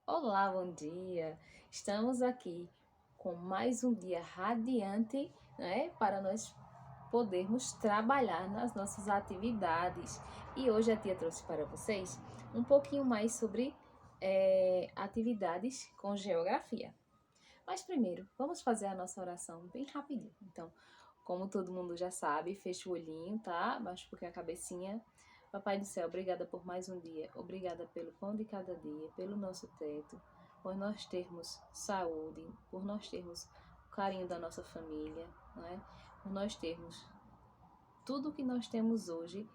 Olá, bom dia! Estamos aqui com mais um dia radiante, né, para nós podermos trabalhar nas nossas atividades. E hoje a tia trouxe para vocês um pouquinho mais sobre atividades com geografia. Mas primeiro, vamos fazer a nossa oração bem rapidinho. Então, como todo mundo já sabe, fecha o olhinho, tá? Baixa um pouquinho a cabecinha. Papai do céu, obrigada por mais um dia. Obrigada pelo pão de cada dia, pelo nosso teto, por nós termos saúde, por nós termos o carinho da nossa família, né? Por nós termos tudo o que nós temos hoje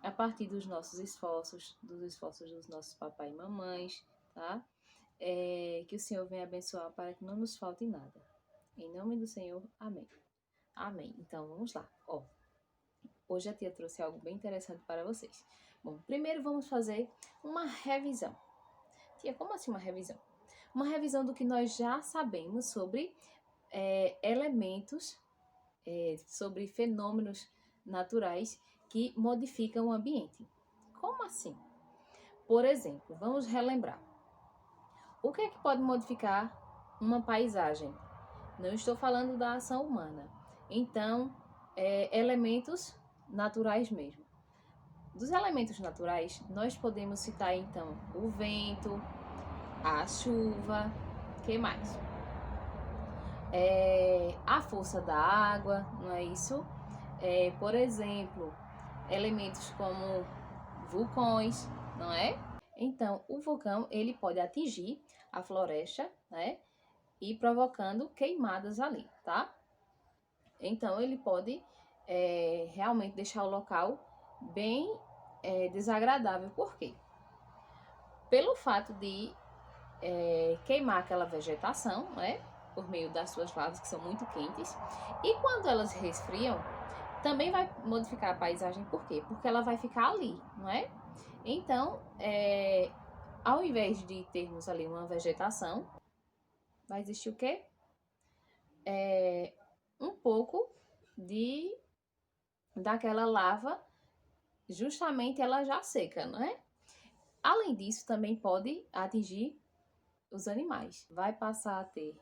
a partir dos nossos esforços, dos esforços dos nossos papai e mamães, tá? Que o Senhor venha abençoar para que não nos falte nada. Em nome do Senhor, amém. Amém. Então, vamos lá. Hoje a tia trouxe algo bem interessante para vocês. Bom, primeiro vamos fazer uma revisão. Tia, como assim uma revisão? Uma revisão do que nós já sabemos sobre elementos, sobre fenômenos naturais que modificam o ambiente. Como assim? Por exemplo, vamos relembrar. O que é que pode modificar uma paisagem? Não estou falando da ação humana. Então, elementos naturais mesmo. Dos elementos naturais, nós podemos citar então o vento, a chuva, que mais? A força da água, não é isso? Por exemplo, elementos como vulcões, não é? Então, o vulcão ele pode atingir a floresta, né? E provocando queimadas ali, tá? Então, ele pode realmente deixar o local bem desagradável. Por quê? Pelo fato de queimar aquela vegetação, né? Por meio das suas lavas, que são muito quentes. E quando elas resfriam, também vai modificar a paisagem. Por quê? Porque ela vai ficar ali, não é? Então, ao invés de termos ali uma vegetação, vai existir o quê? Um pouco daquela lava, justamente ela já seca, não é? Além disso, também pode atingir os animais. Vai passar a ter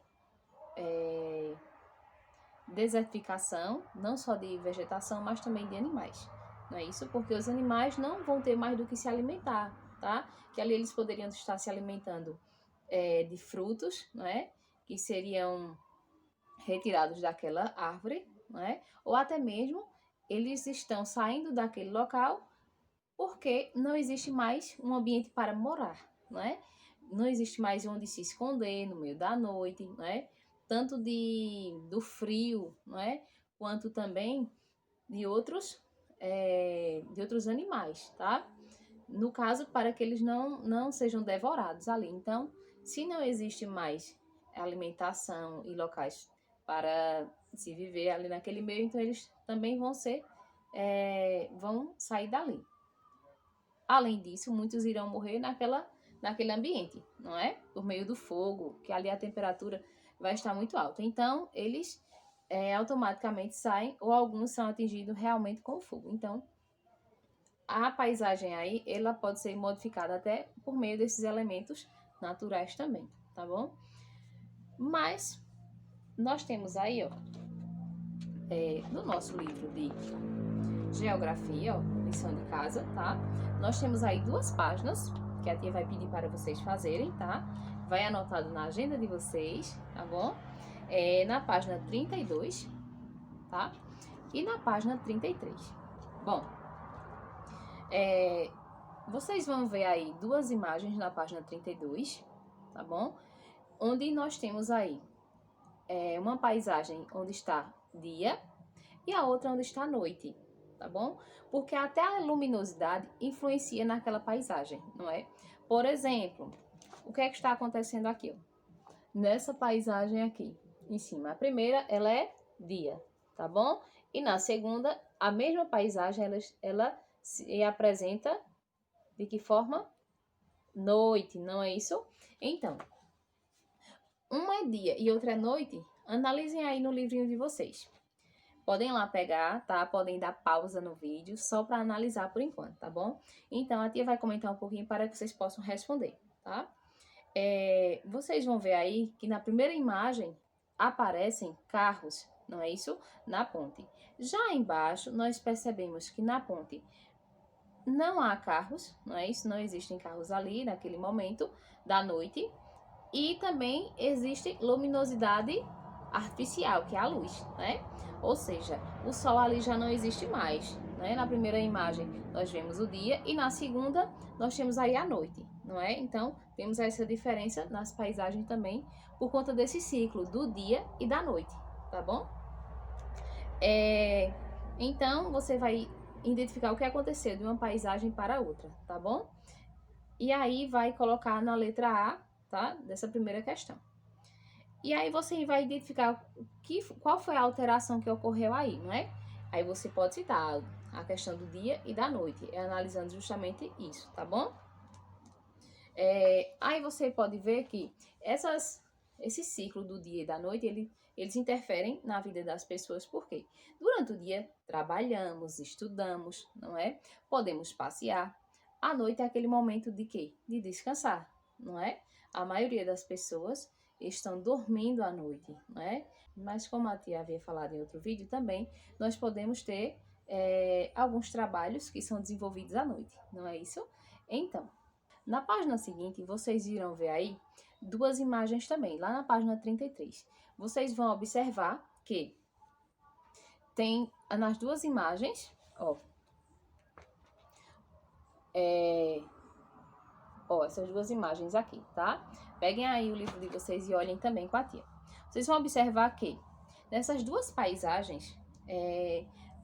desertificação, não só de vegetação, mas também de animais. Não é isso? Porque os animais não vão ter mais do que se alimentar, tá? Que ali eles poderiam estar se alimentando de frutos, não é? Que seriam retirados daquela árvore, não é? Ou até mesmo eles estão saindo daquele local porque não existe mais um ambiente para morar, não é? Não existe mais onde se esconder no meio da noite, não é? Tanto do frio, não é? Quanto também de outros animais, tá? No caso, para que eles não sejam devorados ali. Então, se não existe mais alimentação e locais para se viver ali naquele meio, então eles também vão sair dali. Além disso, muitos irão morrer naquele ambiente, não é? Por meio do fogo, que ali a temperatura vai estar muito alta. Então, eles automaticamente saem ou alguns são atingidos realmente com o fogo. Então, a paisagem aí, ela pode ser modificada até por meio desses elementos naturais também, tá bom? Mas, nós temos aí, ó, no nosso livro de geografia, ó, lição de casa, tá? Nós temos aí 2 páginas que a tia vai pedir para vocês fazerem, tá? Vai anotado na agenda de vocês, tá bom? Na página 32, tá? E na página 33. Bom, vocês vão ver aí 2 imagens na página 32, tá bom? Onde nós temos aí uma paisagem onde está dia e a outra onde está noite, tá bom? Porque até a luminosidade influencia naquela paisagem, não é? Por exemplo, o que é que está acontecendo aqui? Nessa paisagem aqui, em cima. A primeira, ela é dia, tá bom? E na segunda, a mesma paisagem, ela se apresenta de que forma? Noite, não é isso? Então, uma é dia e outra é noite, analisem aí no livrinho de vocês. Podem lá pegar, tá? Podem dar pausa no vídeo, só para analisar por enquanto, tá bom? Então, a tia vai comentar um pouquinho para que vocês possam responder, tá? Vocês vão ver aí que na primeira imagem aparecem carros, não é isso? Na ponte. Já embaixo, nós percebemos que na ponte não há carros, não é isso? Não existem carros ali naquele momento da noite. E também existe luminosidade artificial, que é a luz, né? Ou seja, o sol ali já não existe mais, né? Na primeira imagem nós vemos o dia e na segunda nós temos aí a noite, não é? Então, temos essa diferença nas paisagens também por conta desse ciclo do dia e da noite, tá bom? Então, você vai identificar o que aconteceu de uma paisagem para outra, tá bom? E aí vai colocar na letra A, tá? Dessa primeira questão. E aí você vai identificar qual foi a alteração que ocorreu aí, não é? Aí você pode citar a questão do dia e da noite, analisando justamente isso, tá bom? Aí você pode ver que esse ciclo do dia e da noite, eles interferem na vida das pessoas, por quê? Durante o dia, trabalhamos, estudamos, não é? Podemos passear. À noite é aquele momento de quê? De descansar, não é? A maioria das pessoas estão dormindo à noite, não é? Mas como a tia havia falado em outro vídeo também, nós podemos ter alguns trabalhos que são desenvolvidos à noite, não é isso? Então, na página seguinte, vocês irão ver aí duas imagens também, lá na página 33. Vocês vão observar que tem nas duas imagens, essas duas imagens aqui, tá? Peguem aí o livro de vocês e olhem também com a tia. Vocês vão observar que nessas duas paisagens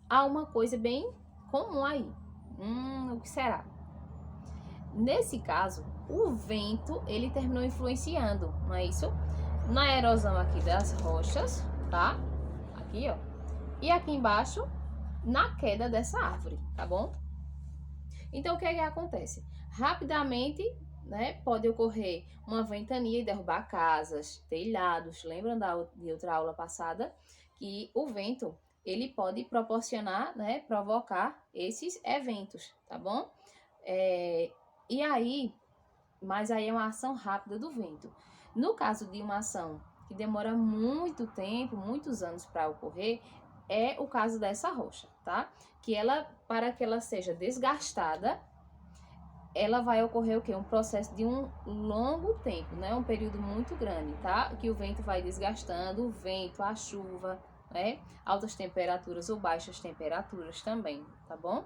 há uma coisa bem comum aí. O que será? Nesse caso, o vento, ele terminou influenciando, não é isso? Na erosão aqui das rochas, tá? Aqui, ó. E aqui embaixo, na queda dessa árvore, tá bom? Então, o que é que acontece? Rapidamente, né, pode ocorrer uma ventania e derrubar casas, telhados. Lembram de outra aula passada? Que o vento, ele pode proporcionar, né, provocar esses eventos, tá bom? E aí, mas aí é uma ação rápida do vento. No caso de uma ação que demora muito tempo, muitos anos para ocorrer, é o caso dessa rocha, tá? Que ela, para que ela seja desgastada, ela vai ocorrer o quê? Um processo de um longo tempo, né? Um período muito grande, tá? Que o vento vai desgastando, o vento, a chuva, né? Altas temperaturas ou baixas temperaturas também, tá bom?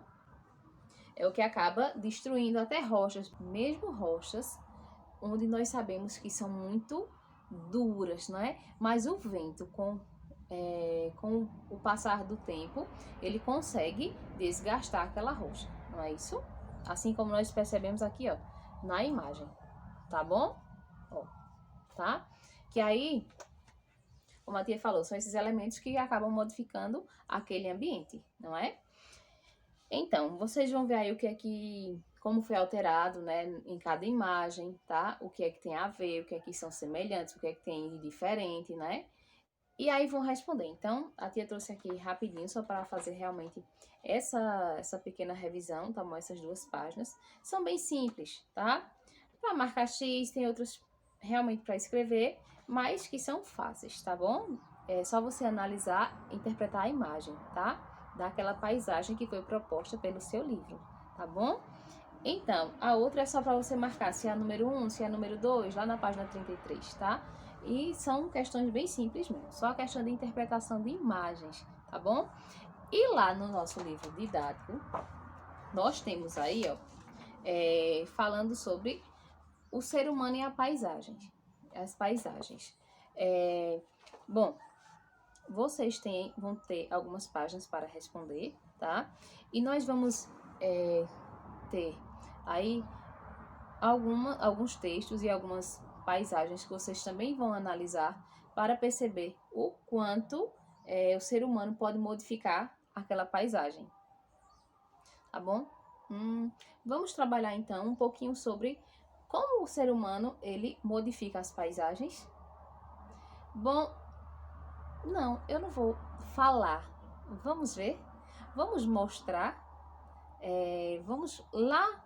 É o que acaba destruindo até rochas, mesmo rochas onde nós sabemos que são muito duras, não é? Mas o vento, com o passar do tempo, ele consegue desgastar aquela rocha, não é isso? Assim como nós percebemos aqui, ó, na imagem, tá bom? Ó, tá? Que aí, como a tia falou, são esses elementos que acabam modificando aquele ambiente, não é? Então, vocês vão ver aí o que é como foi alterado, né, em cada imagem, tá? O que é que tem a ver, o que é que são semelhantes, o que é que tem de diferente, né? E aí vão responder. Então, a tia trouxe aqui rapidinho, só para fazer realmente essa pequena revisão, tá bom? Essas duas páginas. São bem simples, tá? Para marcar X, tem outros realmente para escrever, mas que são fáceis, tá bom? É só você analisar e interpretar a imagem, tá? Daquela paisagem que foi proposta pelo seu livro, tá bom? Então, a outra é só para você marcar se é a número 1, se é a número 2, lá na página 33, tá? E são questões bem simples mesmo, só a questão de interpretação de imagens, tá bom? E lá no nosso livro didático, nós temos aí, ó, falando sobre o ser humano e a paisagem, as paisagens. Bom, vocês vão ter algumas páginas para responder, tá? E nós vamos ter aí alguns textos e algumas paisagens que vocês também vão analisar para perceber o quanto o ser humano pode modificar aquela paisagem, tá bom? Vamos trabalhar então um pouquinho sobre como o ser humano ele modifica as paisagens. Bom, não, eu não vou falar. Vamos ver? Vamos mostrar. Vamos lá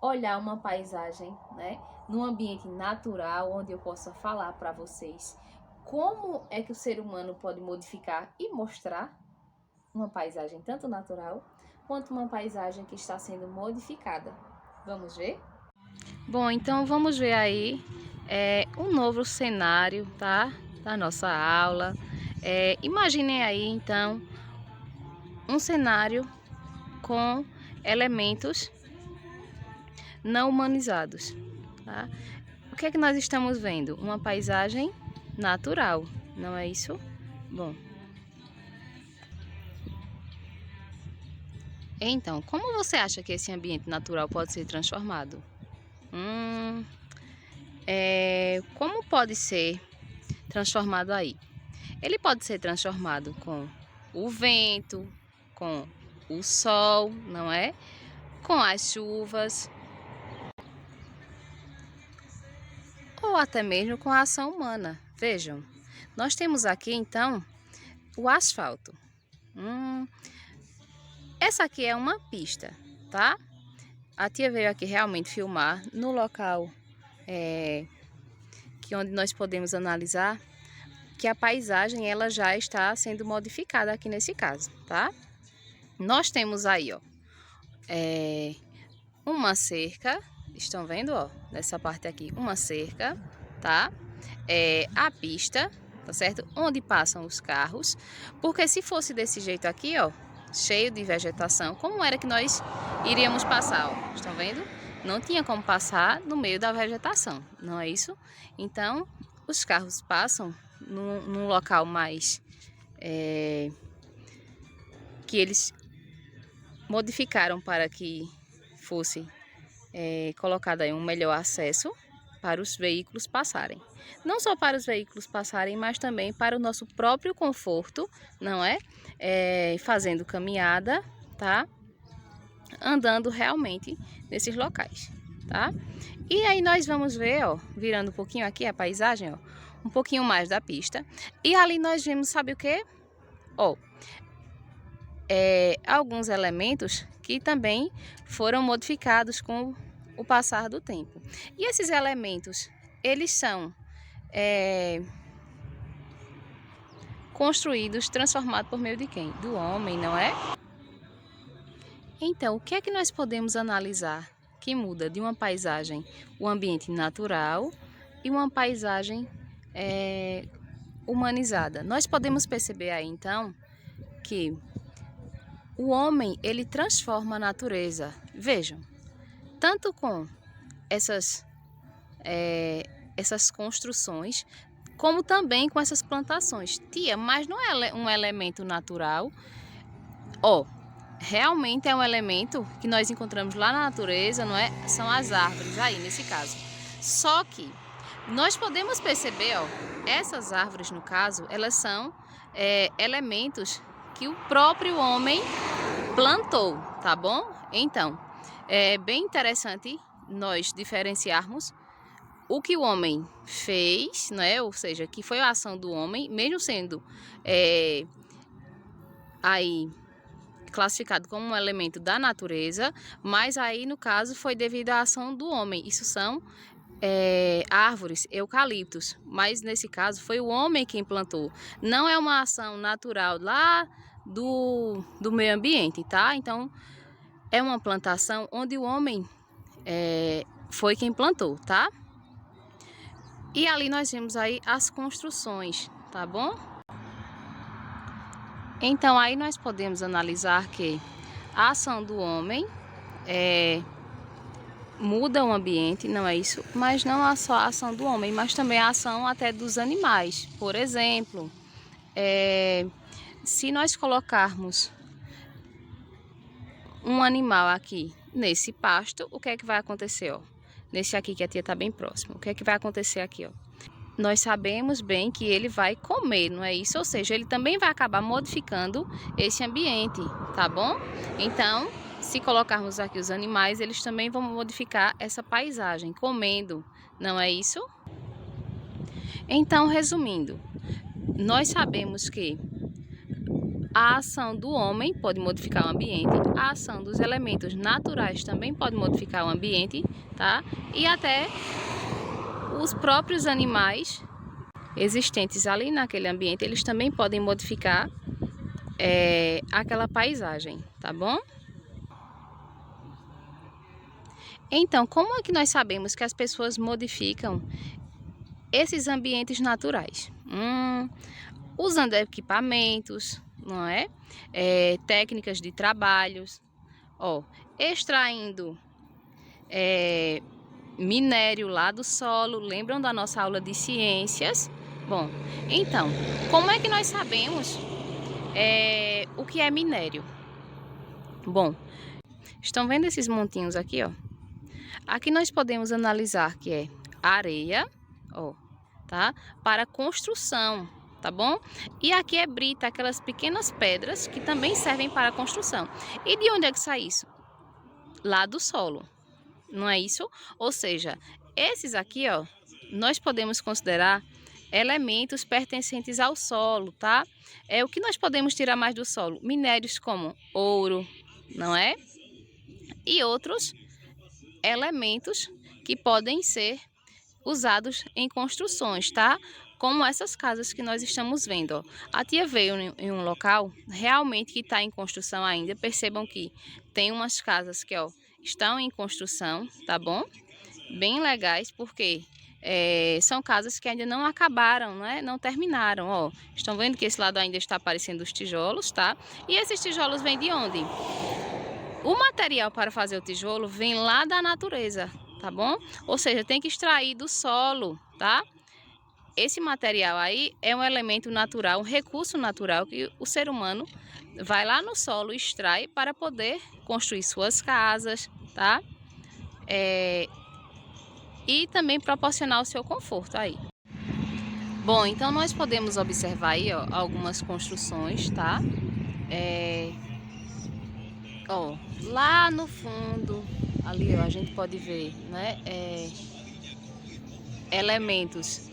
olhar uma paisagem, né, num ambiente natural, onde eu possa falar para vocês como é que o ser humano pode modificar e mostrar uma paisagem tanto natural quanto uma paisagem que está sendo modificada. Vamos ver? Bom, então vamos ver aí um novo cenário, tá? Da nossa aula. Imaginem aí então um cenário com elementos não humanizados, tá? O que é que nós estamos vendo? Uma paisagem natural, não é isso? Bom, então, como você acha que esse ambiente natural pode ser transformado? Como pode ser transformado aí? Ele pode ser transformado com o vento, com o sol, não é? Com as chuvas, ou até mesmo com a ação humana. Vejam, nós temos aqui então o asfalto. Essa aqui é uma pista, tá? A tia veio aqui realmente filmar no local onde nós podemos analisar que a paisagem ela já está sendo modificada aqui nesse caso, tá? Nós temos aí, ó, uma cerca, estão vendo, ó, nessa parte aqui, uma cerca, tá? A pista, tá certo? Onde passam os carros, porque se fosse desse jeito aqui, ó, cheio de vegetação, como era que nós iríamos passar, ó? Estão vendo? Não tinha como passar no meio da vegetação, não é isso? Então, os carros passam num local mais que eles modificaram para que fosse colocado aí um melhor acesso para os veículos passarem. Não só para os veículos passarem, mas também para o nosso próprio conforto, não é? Fazendo caminhada, tá? Andando realmente nesses locais, tá? E aí nós vamos ver, ó, virando um pouquinho aqui a paisagem, ó, um pouquinho mais da pista. E ali nós vemos, sabe o quê? Ó, alguns elementos que também foram modificados com o passar do tempo. E esses elementos, eles são construídos, transformados por meio de quem? Do homem, não é? Então, o que é que nós podemos analisar que muda de uma paisagem, o ambiente natural e uma paisagem humanizada? Nós podemos perceber aí, então, que o homem, ele transforma a natureza. Vejam, tanto com essas construções, como também com essas plantações. Tia, mas não é um elemento natural? Ó, realmente é um elemento que nós encontramos lá na natureza, não é? São as árvores aí, nesse caso. Só que nós podemos perceber, ó, essas árvores, no caso, elas são elementos que o próprio homem plantou, tá bom? Então, é bem interessante nós diferenciarmos o que o homem fez, né? Ou seja, que foi a ação do homem, mesmo sendo aí classificado como um elemento da natureza, mas aí no caso foi devido à ação do homem. Isso são árvores, eucaliptos, mas nesse caso foi o homem quem plantou. Não é uma ação natural lá do meio ambiente, tá? Então é uma plantação onde o homem foi quem plantou, tá? E ali nós vemos aí as construções, tá bom? Então aí nós podemos analisar que a ação do homem muda o ambiente, não é isso? Mas não é só a ação do homem, mas também a ação até dos animais. Por exemplo, se nós colocarmos um animal aqui nesse pasto, o que é que vai acontecer, ó? Nesse aqui que a tia tá bem próximo. O que é que vai acontecer aqui, ó? Nós sabemos bem que ele vai comer, não é isso? Ou seja, ele também vai acabar modificando esse ambiente, tá bom? Então, se colocarmos aqui os animais, eles também vão modificar essa paisagem, comendo, não é isso? Então, resumindo, nós sabemos que a ação do homem pode modificar o ambiente, a ação dos elementos naturais também pode modificar o ambiente, tá? E até os próprios animais existentes ali naquele ambiente, eles também podem modificar aquela paisagem, tá bom? Então, como é que nós sabemos que as pessoas modificam esses ambientes naturais? Usando equipamentos, não é? Técnicas de trabalhos, extraindo minério lá do solo. Lembram da nossa aula de ciências? Bom, então, como é que nós sabemos o que é minério? Bom, estão vendo esses montinhos aqui, ó? Aqui nós podemos analisar que é areia, tá? Para construção, tá bom? E aqui é brita, aquelas pequenas pedras que também servem para construção. E de onde é que sai isso? Lá do solo, não é isso? Ou seja, esses aqui, nós podemos considerar elementos pertencentes ao solo, tá? O que nós podemos tirar mais do solo? Minérios como ouro, não é? E outros elementos que podem ser usados em construções, tá? Como essas casas que nós estamos vendo, ó. A tia veio em um local realmente que está em construção ainda. Percebam que tem umas casas que, estão em construção, tá bom? Bem legais, porque são casas que ainda não acabaram, né? Não terminaram, ó. Estão vendo que esse lado ainda está aparecendo os tijolos, tá? E esses tijolos vêm de onde? O material para fazer o tijolo vem lá da natureza, tá bom? Ou seja, tem que extrair do solo, tá? Esse material aí é um elemento natural, um recurso natural que o ser humano vai lá no solo, extrai para poder construir suas casas, tá? E também proporcionar o seu conforto aí. Bom, então nós podemos observar aí, algumas construções, tá? Lá no fundo, ali, a gente pode ver, né? Elementos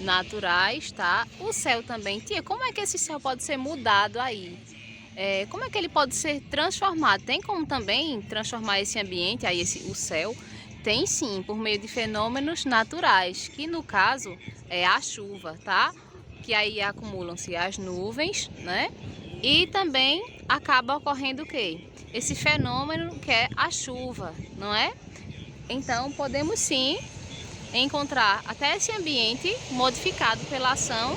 naturais, tá? O céu também. Tia, como é que esse céu pode ser mudado aí? Como é que ele pode ser transformado? Tem como também transformar esse ambiente, aí o céu? Tem sim, por meio de fenômenos naturais, que no caso é a chuva, tá? Que aí acumulam-se as nuvens, né? E também acaba ocorrendo o quê? Esse fenômeno que é a chuva, não é? Então podemos sim encontrar até esse ambiente modificado pela ação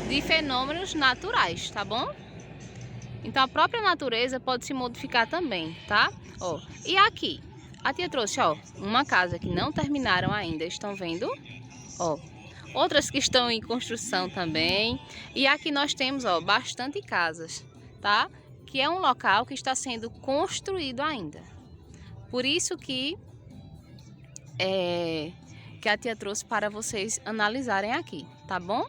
de fenômenos naturais, tá bom? Então a própria natureza pode se modificar também, tá? E aqui, a tia trouxe, uma casa que não terminaram ainda, estão vendo? Outras que estão em construção também. E aqui nós temos, bastante casas, tá? Que é um local que está sendo construído ainda. Por isso que a tia trouxe para vocês analisarem aqui, tá bom?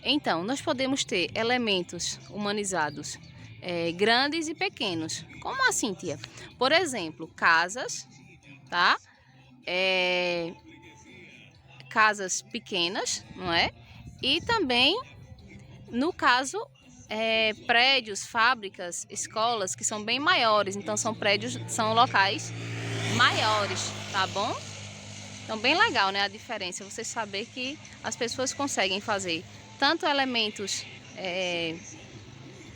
Então, nós podemos ter elementos humanizados grandes e pequenos. Como assim, tia? Por exemplo, casas, tá? Casas pequenas, não é? E também, no caso, prédios, fábricas, escolas que são bem maiores. Então, são prédios, são locais maiores, tá bom? Então, bem legal, né? A diferença, você saber que as pessoas conseguem fazer tanto elementos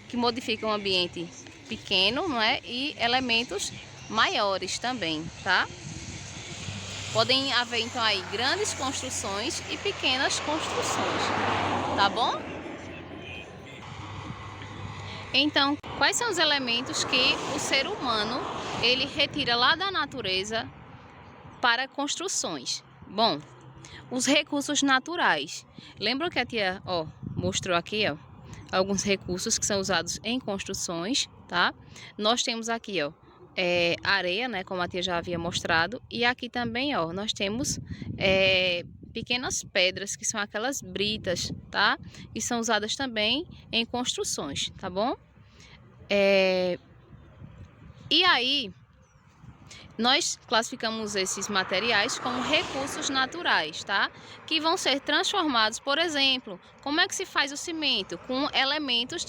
que modificam o ambiente pequeno, não é? E elementos maiores também, tá? Podem haver, então, aí grandes construções e pequenas construções, tá bom? Então, quais são os elementos que o ser humano, ele retira lá da natureza para construções? Bom, os recursos naturais. Lembram que a tia, mostrou aqui, alguns recursos que são usados em construções, tá? Nós temos aqui, areia, né, como a tia já havia mostrado, e aqui também, nós temos pequenas pedras, que são aquelas britas, tá? E são usadas também em construções, tá bom? E aí, Nós classificamos esses materiais como recursos naturais, tá? Que vão ser transformados, por exemplo, como é que se faz o cimento? Com elementos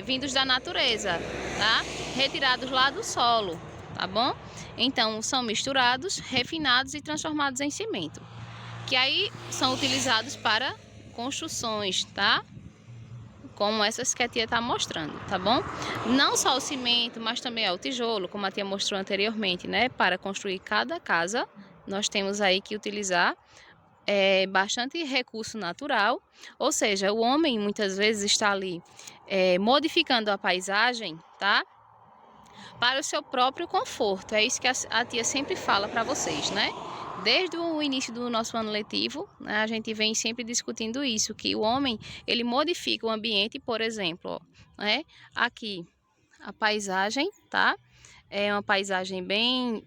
vindos da natureza, tá? Retirados lá do solo, tá bom? Então, são misturados, refinados e transformados em cimento, que aí são utilizados para construções, tá? Como essas que a tia está mostrando, tá bom? Não só o cimento, mas também o tijolo, como a tia mostrou anteriormente, né? Para construir cada casa, nós temos aí que utilizar bastante recurso natural, ou seja, o homem muitas vezes está ali modificando a paisagem, tá? Para o seu próprio conforto. É isso que a tia sempre fala para vocês, né? Desde o início do nosso ano letivo, né, a gente vem sempre discutindo isso, que o homem, ele modifica o ambiente, por exemplo, ó, né? Aqui a paisagem, tá? É uma paisagem bem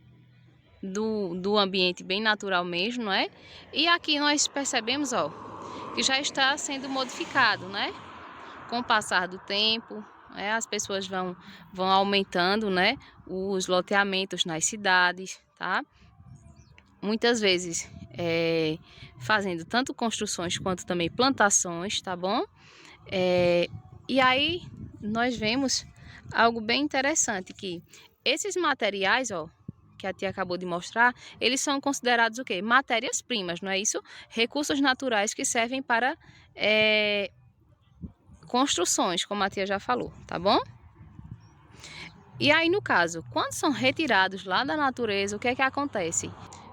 do ambiente, bem natural mesmo, né? E aqui nós percebemos, ó, que já está sendo modificado, né? Com o passar do tempo, as pessoas vão aumentando, né? Os loteamentos nas cidades, tá? Muitas vezes fazendo tanto construções quanto também plantações, tá bom? E aí nós vemos algo bem interessante, que esses materiais, ó, que a tia acabou de mostrar, eles são considerados o quê? Matérias-primas, não é isso? Recursos naturais que servem para construções, como a tia já falou, tá bom? E aí, no caso, quando são retirados lá da natureza, o que é que acontece?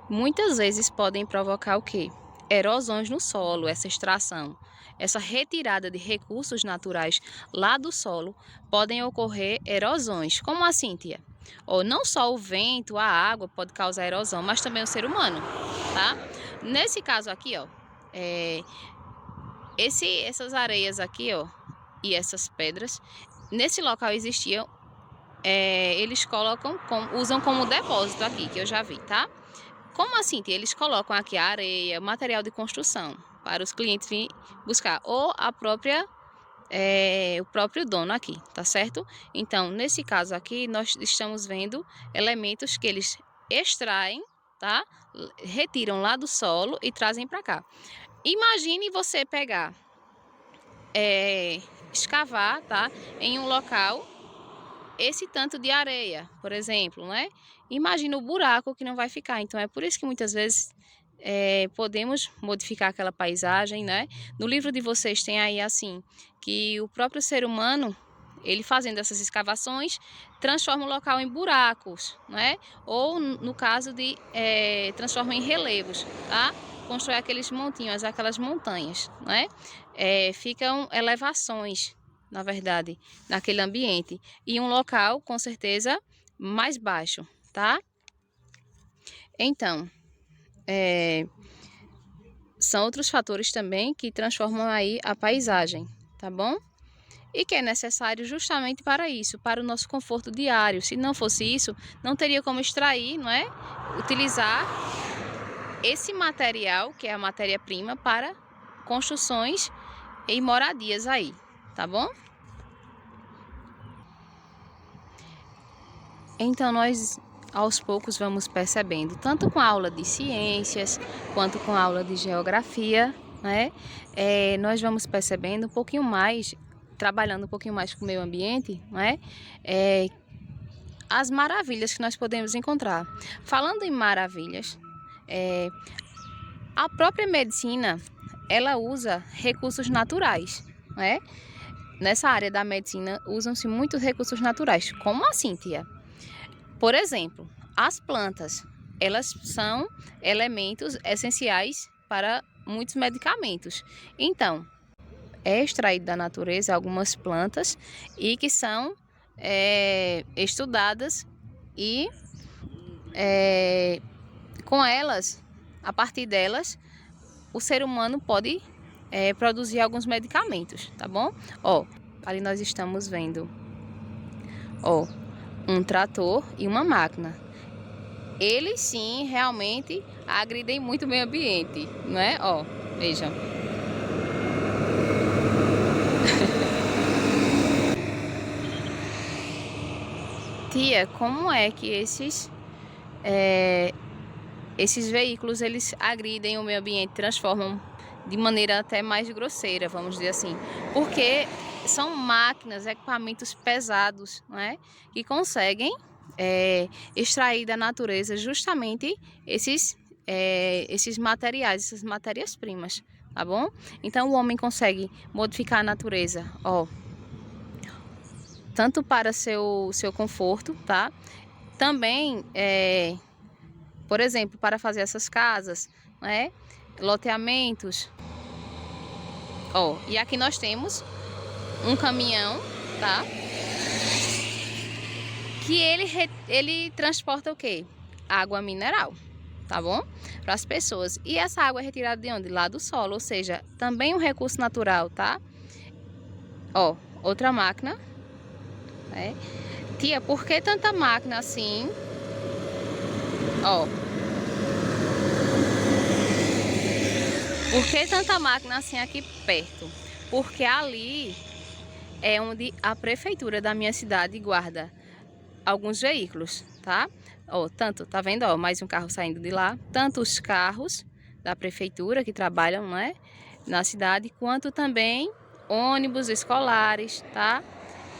Muitas vezes podem provocar o quê? Erosões no solo, essa extração. Essa retirada de recursos naturais lá do solo, podem ocorrer erosões. Como assim, tia? Ou não só o vento, a água pode causar erosão, mas também o ser humano, tá? Nesse caso aqui, ó, essas areias aqui, ó, e essas pedras, nesse local existiam, eles usam como depósito aqui, que eu já vi, tá? Como assim? Eles colocam aqui a areia, material de construção, para os clientes virem buscar, ou o próprio dono aqui, tá certo? Então, nesse caso aqui, nós estamos vendo elementos que eles extraem, tá? Retiram lá do solo e trazem para cá. Imagine você pegar, escavar, tá? Em um local esse tanto de areia, por exemplo, né? Imagina o buraco que não vai ficar. Então, é por isso que muitas vezes podemos modificar aquela paisagem, né? No livro de vocês tem aí assim, que o próprio ser humano, ele fazendo essas escavações, transforma o local em buracos, né? Ou no caso de transforma em relevos, tá? Constrói aqueles montinhos, aquelas montanhas, né? Ficam elevações, na verdade, naquele ambiente, e um local com certeza mais baixo, tá? Então, são outros fatores também que transformam aí a paisagem, tá bom? E que é necessário justamente para isso, para o nosso conforto diário. Se não fosse isso, não teria como extrair, não é? Utilizar esse material, que é a matéria-prima, para construções e moradias aí, tá bom? Então, nós aos poucos vamos percebendo, tanto com a aula de ciências, quanto com a aula de geografia, né? Nós vamos percebendo um pouquinho mais, trabalhando um pouquinho mais com o meio ambiente, né? As maravilhas que nós podemos encontrar. Falando em maravilhas, a própria medicina, ela usa recursos naturais, né? Nessa área da medicina, usam-se muitos recursos naturais. Como assim, tia? Por exemplo, as plantas, elas são elementos essenciais para muitos medicamentos. Então, é extraído da natureza algumas plantas e que são estudadas e com elas, a partir delas, o ser humano pode produzir alguns medicamentos, tá bom? Ó, ali nós estamos vendo, ó, um trator e uma máquina. Eles sim, realmente agridem muito o meio ambiente, não é? Ó, vejam. Tia, como é que esses esses veículos, eles agridem o meio ambiente, transformam de maneira até mais grosseira, vamos dizer assim, porque são máquinas, equipamentos pesados, não é? Que conseguem extrair da natureza justamente esses materiais, essas matérias-primas, tá bom? Então o homem consegue modificar a natureza, ó, tanto para seu conforto, tá? Também, por exemplo, para fazer essas casas, né? Loteamentos. Ó, e aqui nós temos um caminhão, tá? Que ele transporta o quê? Água mineral, tá bom? Para as pessoas. E essa água é retirada de onde? Lá do solo, ou seja, também um recurso natural, tá? Ó, outra máquina, né? Tia, por que tanta máquina assim? Ó. Por que tanta máquina assim aqui perto? Porque ali é onde a prefeitura da minha cidade guarda alguns veículos, tá? Ó, tanto, tá vendo, ó, mais um carro saindo de lá, tanto os carros da prefeitura que trabalham, né, na cidade, quanto também ônibus escolares, tá?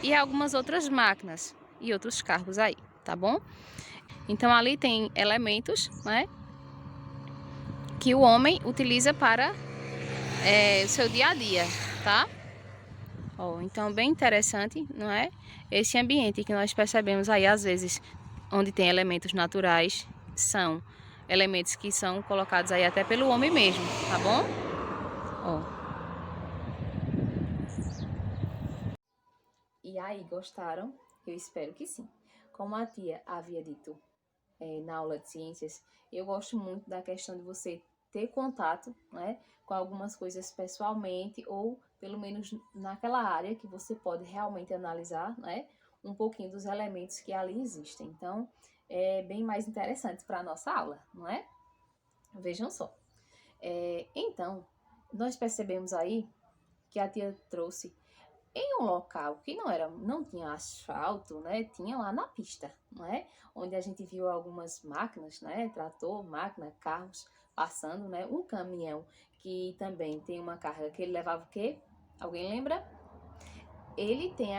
E algumas outras máquinas e outros carros aí, tá bom? Então ali tem elementos, né, que o homem utiliza para o seu dia a dia, tá? Ó, então bem interessante, não é? Esse ambiente que nós percebemos aí às vezes, onde tem elementos naturais, são elementos que são colocados aí até pelo homem mesmo, tá bom? Ó. E aí, gostaram? Eu espero que sim. Como a tia havia dito na aula de ciências, eu gosto muito da questão de você ter contato, né, com algumas coisas pessoalmente ou pelo menos naquela área que você pode realmente analisar, né, um pouquinho dos elementos que ali existem. Então, é bem mais interessante para a nossa aula, não é? Vejam só. Então, nós percebemos aí que a tia trouxe em um local que não tinha asfalto, né? Tinha lá na pista, não é? Onde a gente viu algumas máquinas, né? Trator, máquina, carros passando, né? Um caminhão que também tem uma carga que ele levava o quê? Alguém lembra? Ele tem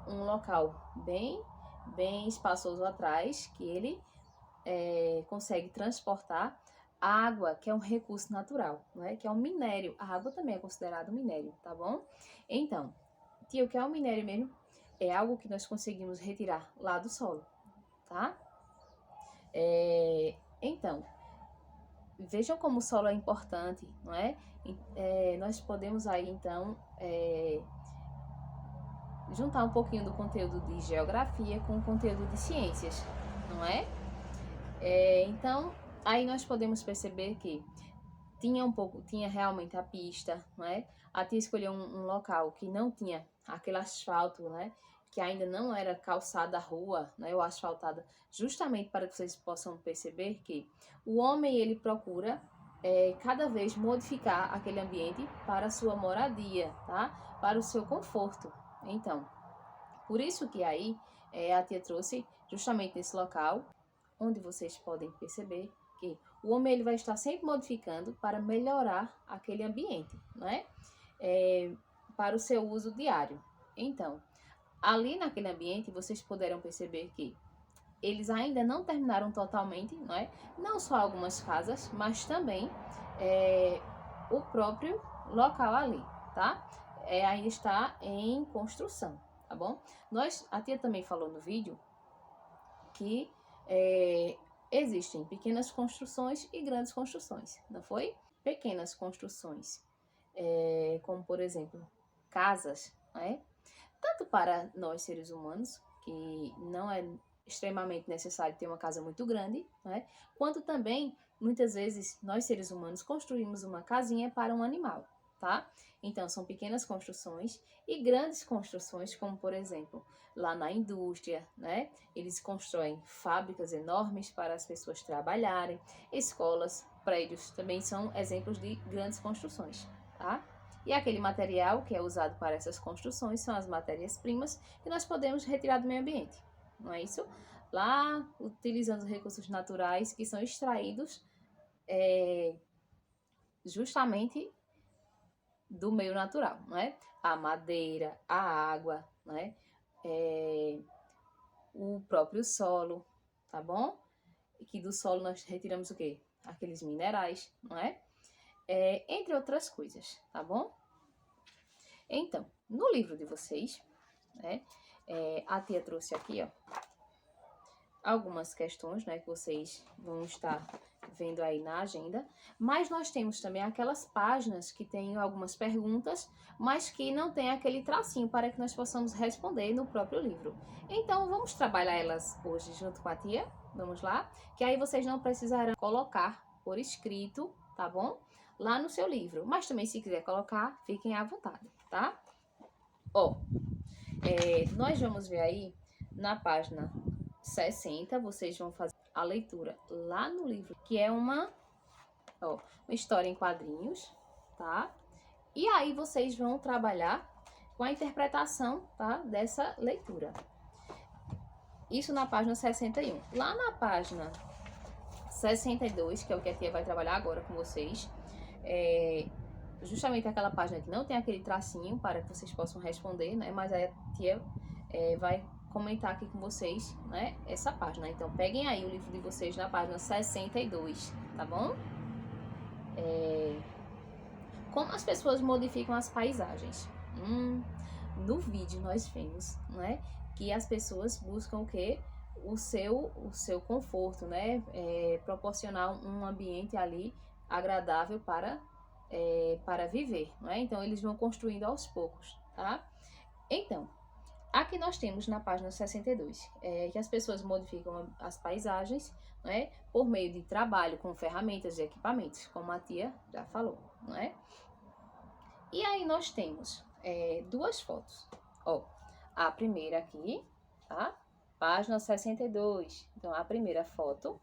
um local bem espaçoso atrás que ele consegue transportar água, que é um recurso natural, né? Que é um minério. A água também é considerado minério, tá bom? Então, tia, o que é um minério mesmo? É algo que nós conseguimos retirar lá do solo, tá? Então, vejam como o solo é importante, não é? Nós podemos aí, então, juntar um pouquinho do conteúdo de geografia com o conteúdo de ciências, não é? Então, aí nós podemos perceber que tinha realmente a pista, não é? A tia escolheu um local que não tinha aquele asfalto, né? Que ainda não era calçada a rua, né? Ou asfaltada, justamente para que vocês possam perceber que o homem, ele procura cada vez modificar aquele ambiente para a sua moradia, tá? Para o seu conforto. Então, por isso que aí a tia trouxe justamente nesse local, onde vocês podem perceber que o homem ele vai estar sempre modificando para melhorar aquele ambiente, não é? Para o seu uso diário. Então, ali naquele ambiente, vocês poderão perceber que eles ainda não terminaram totalmente, não é? Não só algumas casas, mas também o próprio local ali, tá? Ainda está em construção, tá bom? A tia também falou no vídeo que existem pequenas construções e grandes construções, não foi? Pequenas construções, como por exemplo, casas, né? Tanto para nós seres humanos, que não é extremamente necessário ter uma casa muito grande, né? Quanto também, muitas vezes, nós seres humanos construímos uma casinha para um animal, tá? Então, são pequenas construções e grandes construções, como por exemplo, lá na indústria, né? Eles constroem fábricas enormes para as pessoas trabalharem, escolas, prédios também são exemplos de grandes construções, tá? E aquele material que é usado para essas construções são as matérias-primas que nós podemos retirar do meio ambiente, não é isso? lá utilizando os recursos naturais que são extraídos justamente do meio natural, não é? A madeira, a água, não é? O próprio solo, tá bom? E que do solo nós retiramos o quê? Aqueles minerais, não é? Entre outras coisas, tá bom? Então, no livro de vocês, né? A tia trouxe aqui, ó, algumas questões, né, que vocês vão estar vendo aí na agenda, mas nós temos também aquelas páginas que têm algumas perguntas, mas que não tem aquele tracinho para que nós possamos responder no próprio livro. Então, vamos trabalhar elas hoje junto com a tia, vamos lá? Que aí vocês não precisarão colocar por escrito, tá bom? Lá no seu livro, mas também se quiser colocar, fiquem à vontade, tá? Ó, nós vamos ver aí na página 60, vocês vão fazer a leitura lá no livro, que é uma história em quadrinhos, tá? E aí vocês vão trabalhar com a interpretação, tá, dessa leitura. Isso na página 61. Lá na página 62, que é o que a tia vai trabalhar agora com vocês, justamente aquela página que não tem aquele tracinho para que vocês possam responder, né? Mas a tia vai comentar aqui com vocês, né, essa página. Então, peguem aí o livro de vocês na página 62, tá bom? Como as pessoas modificam as paisagens? No vídeo nós vemos, né, que as pessoas buscam o quê? O seu conforto, né? Proporcionar um ambiente ali agradável para viver, né? Então, eles vão construindo aos poucos, tá? Então, aqui nós temos na página 62, que as pessoas modificam as paisagens, né, por meio de trabalho com ferramentas e equipamentos, como a tia já falou, não é? E aí nós temos duas fotos. Ó, a primeira aqui, tá? Página 62. Então, a primeira foto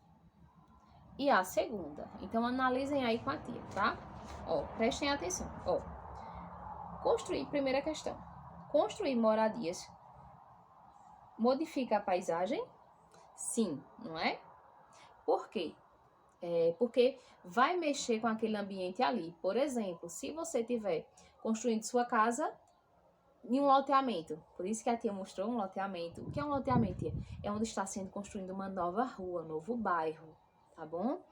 e a segunda. Então, analisem aí com a tia, tá? Ó, prestem atenção. Ó, primeira questão. Construir moradias modifica a paisagem? Sim, não é? Por quê? Porque vai mexer com aquele ambiente ali. Por exemplo, se você estiver construindo sua casa em um loteamento, por isso que a tia mostrou um loteamento. O que é um loteamento, tia? É onde está sendo construída uma nova rua, um novo bairro, tá bom?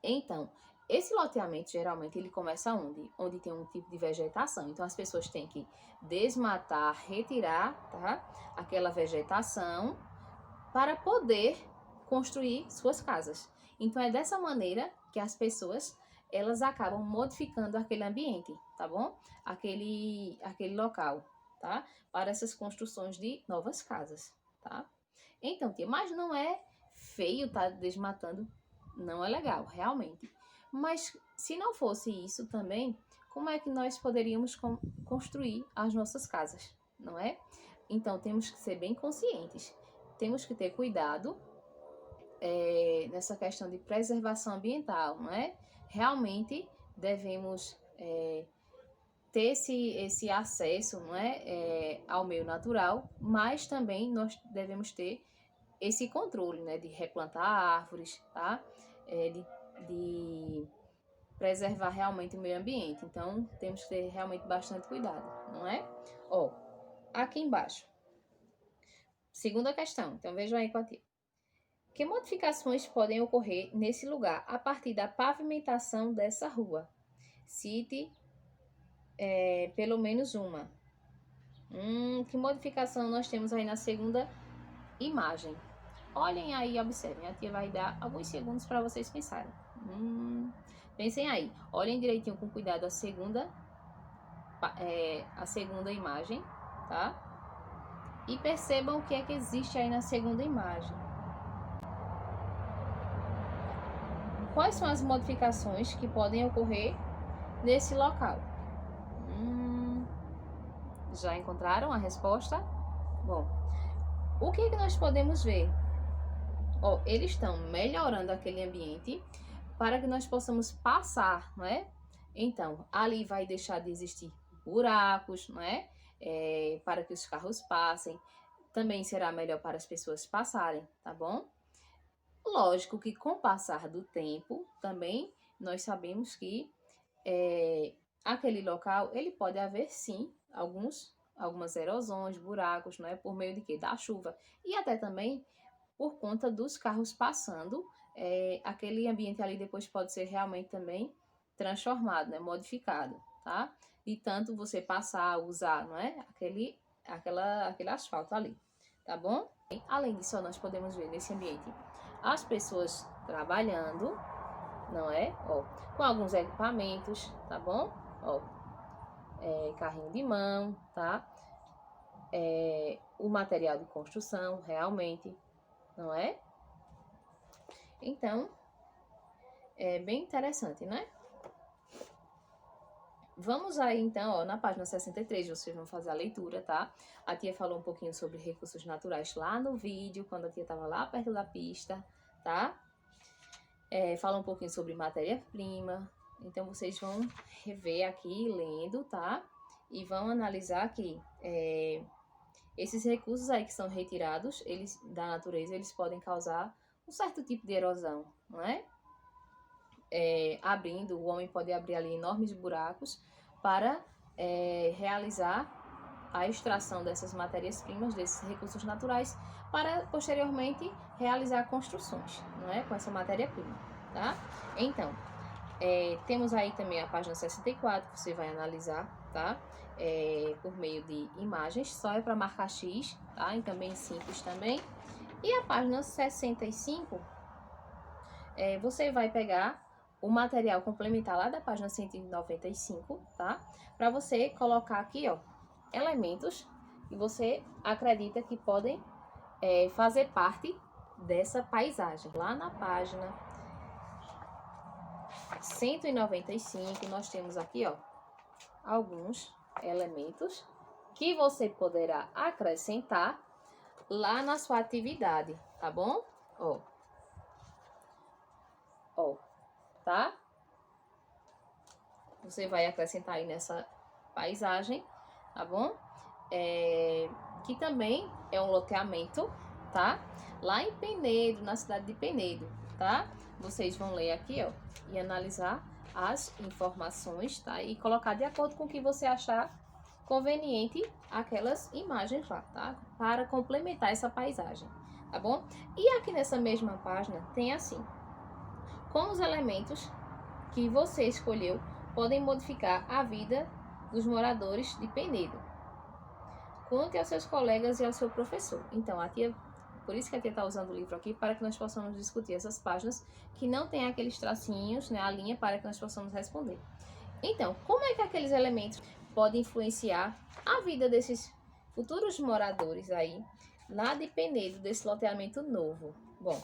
Então, esse loteamento, geralmente, ele começa onde? Onde tem um tipo de vegetação. Então, as pessoas têm que desmatar, retirar, tá, aquela vegetação para poder construir suas casas. Então, é dessa maneira que as pessoas, elas acabam modificando aquele ambiente, tá bom? Aquele local, tá? Para essas construções de novas casas, tá? Então, tia, mas não é feio tá desmatando, não é legal, realmente. Mas se não fosse isso também, como é que nós poderíamos construir as nossas casas, não é? Então, temos que ser bem conscientes. Temos que ter cuidado nessa questão de preservação ambiental, não é? Realmente devemos ter esse acesso, não é, ao meio natural, mas também nós devemos ter esse controle, né, de replantar árvores, tá? De preservar realmente o meio ambiente. Então, temos que ter realmente bastante cuidado, não é? Ó, aqui embaixo. Segunda questão. Então, vejam aí com a tia. Que modificações podem ocorrer nesse lugar a partir da pavimentação dessa rua? Cite pelo menos uma. Que modificação nós temos aí na segunda imagem? Olhem aí e observem. A tia vai dar alguns segundos para vocês pensarem. Pensem aí. Olhem direitinho com cuidado a segunda imagem, tá? E percebam o que é que existe aí na segunda imagem. Quais são as modificações que podem ocorrer nesse local? Já encontraram a resposta? Bom, o que é que nós podemos ver? Eles estão melhorando aquele ambiente para que nós possamos passar, não é? Então, ali vai deixar de existir buracos, não é? Para que os carros passem. também será melhor para as pessoas passarem, tá bom? Lógico que com o passar do tempo, também nós sabemos que aquele local, ele pode haver sim algumas erosões, buracos, não é? Por meio de quê? Da chuva. E até também por conta dos carros passando, aquele ambiente ali depois pode ser realmente também transformado, né? Modificado, tá? E tanto você passar, usar, não é? Aquele asfalto ali, tá bom? Além disso, nós podemos ver nesse ambiente as pessoas trabalhando, não é? Ó, com alguns equipamentos, tá bom? Ó, carrinho de mão, tá? O material de construção, realmente, não é? Então, é bem interessante, né? Vamos aí, então, ó, na página 63, vocês vão fazer a leitura, tá? A tia falou um pouquinho sobre recursos naturais lá no vídeo, quando a tia estava lá perto da pista, tá? Fala um pouquinho sobre matéria-prima. Então, vocês vão rever aqui, lendo, tá? E vão analisar aqui. Esses recursos aí que são retirados, eles da natureza, eles podem causar um certo tipo de erosão, não é? O homem pode abrir ali enormes buracos para realizar a extração dessas matérias-primas, desses recursos naturais, para posteriormente realizar construções, não é? Com essa matéria-prima, tá? Então, temos aí também a página 64, que você vai analisar, tá? Por meio de imagens, só é para marcar X, tá? Então, bem simples também. E a página 65, você vai pegar o material complementar lá da página 195, tá? Para você colocar aqui, ó, elementos que você acredita que podem fazer parte dessa paisagem. Lá na página 195, nós temos aqui, ó, alguns elementos que você poderá acrescentar lá na sua atividade, tá bom? Ó, tá? Você vai acrescentar aí nessa paisagem, tá bom? Que também é um loteamento, tá? Lá em Penedo, na cidade de Penedo, tá? Vocês vão ler aqui, ó, e analisar as informações, tá? E colocar de acordo com o que você achar conveniente aquelas imagens lá, tá? Para complementar essa paisagem, tá bom? E aqui nessa mesma página tem assim: como os elementos que você escolheu podem modificar a vida dos moradores de Penedo. Conte aos seus colegas e ao seu professor. Então, por isso que a tia está usando o livro aqui, para que nós possamos discutir essas páginas que não tem aqueles tracinhos, né, a linha, para que nós possamos responder. Então, como é que aqueles elementos podem influenciar a vida desses futuros moradores aí, lá de Penedo, desse loteamento novo? Bom,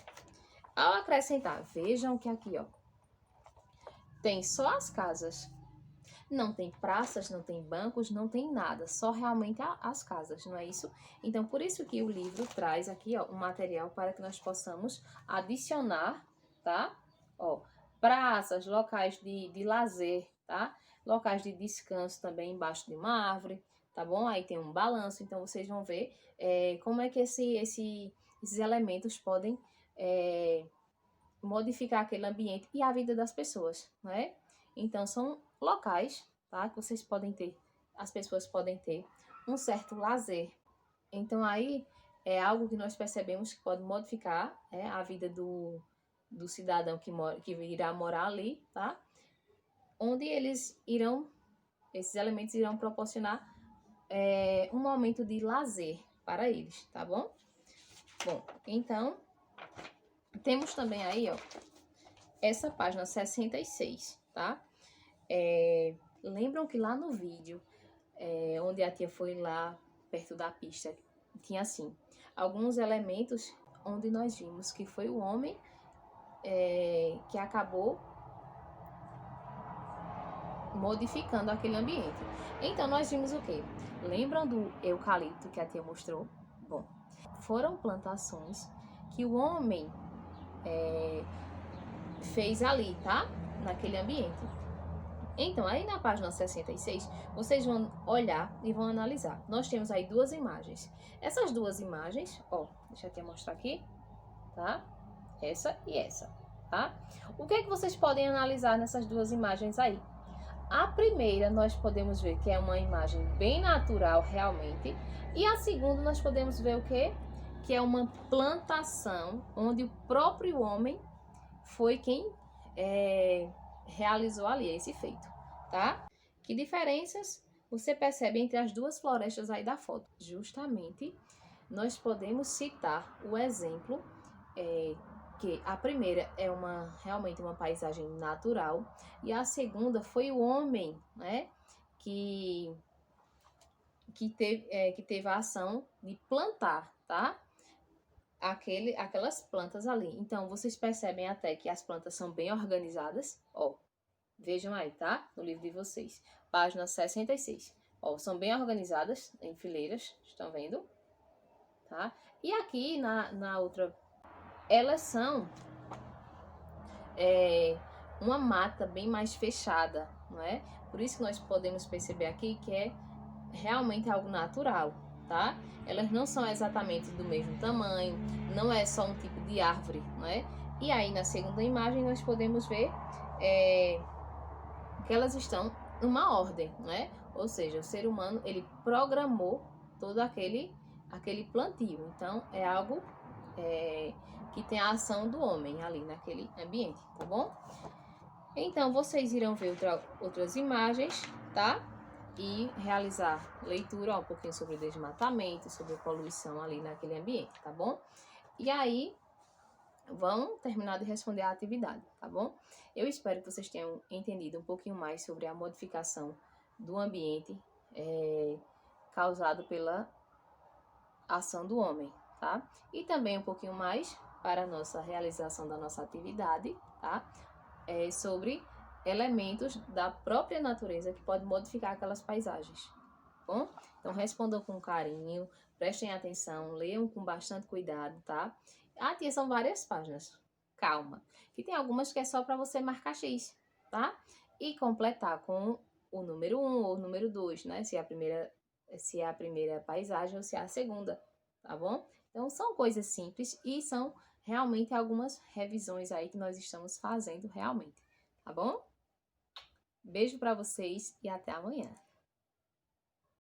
ao acrescentar, vejam que aqui, ó, tem só as casas. Não tem praças, não tem bancos, não tem nada, só realmente as casas, não é isso? Então, por isso que o livro traz aqui, ó, um material para que nós possamos adicionar, tá? Ó, praças, locais de lazer, tá? Locais de descanso também embaixo de uma árvore, tá bom? Aí tem um balanço, então vocês vão ver como é que esses elementos podem modificar aquele ambiente e a vida das pessoas, né? Então, são locais, tá? Que vocês podem ter, as pessoas podem ter um certo lazer. Então, aí é algo que nós percebemos que pode modificar a vida do cidadão que irá morar ali, tá? Onde esses elementos irão proporcionar um momento de lazer para eles, tá bom? Bom, então, temos também aí, ó, essa página 66, tá? Lembram que lá no vídeo, onde a tia foi lá perto da pista, tinha assim, alguns elementos onde nós vimos que foi o homem que acabou modificando aquele ambiente. Então, nós vimos o quê? Lembram do eucalipto que a tia mostrou? Bom, foram plantações que o homem fez ali, tá? Naquele ambiente. Então, aí na página 66, vocês vão olhar e vão analisar. Nós temos aí duas imagens. Essas duas imagens, ó, deixa eu te mostrar aqui, tá? Essa e essa, tá? O que é que vocês podem analisar nessas duas imagens aí? A primeira nós podemos ver que é uma imagem bem natural realmente, e a segunda nós podemos ver o quê? Que é uma plantação onde o próprio homem foi quem realizou ali esse feito, tá? Que diferenças você percebe entre as duas florestas aí da foto? Justamente, nós podemos citar o exemplo que a primeira é realmente uma paisagem natural e a segunda foi o homem, né, que teve a ação de plantar, tá? Aquelas plantas ali. Então, vocês percebem até que as plantas são bem organizadas, ó. Vejam aí, tá? No livro de vocês. Página 66. Ó, são bem organizadas em fileiras, estão vendo? Tá? E aqui na outra, elas são uma mata bem mais fechada, não é? Por isso que nós podemos perceber aqui que é realmente algo natural, tá? Elas não são exatamente do mesmo tamanho, não é só um tipo de árvore, não é? E aí na segunda imagem nós podemos ver que elas estão numa ordem, não é? Ou seja, o ser humano ele programou todo aquele plantio. Então é algo que tem a ação do homem ali naquele ambiente, tá bom? Então vocês irão ver outras imagens, tá? E realizar leitura um pouquinho sobre o desmatamento, sobre a poluição ali naquele ambiente, tá bom? E aí vão terminar de responder a atividade, tá bom? Eu espero que vocês tenham entendido um pouquinho mais sobre a modificação do ambiente causado pela ação do homem, tá? E também um pouquinho mais para a nossa realização da nossa atividade, tá? Sobre elementos da própria natureza que podem modificar aquelas paisagens, tá bom? Então respondam com carinho, prestem atenção, leiam com bastante cuidado, tá? Ah, tia, são várias páginas. Calma, que tem algumas que é só para você marcar X, tá? E completar com o número 1 ou o número 2, né? Se é a primeira paisagem ou se é a segunda, tá bom? Então são coisas simples e são realmente algumas revisões aí que nós estamos fazendo realmente, tá bom? Beijo para vocês e até amanhã.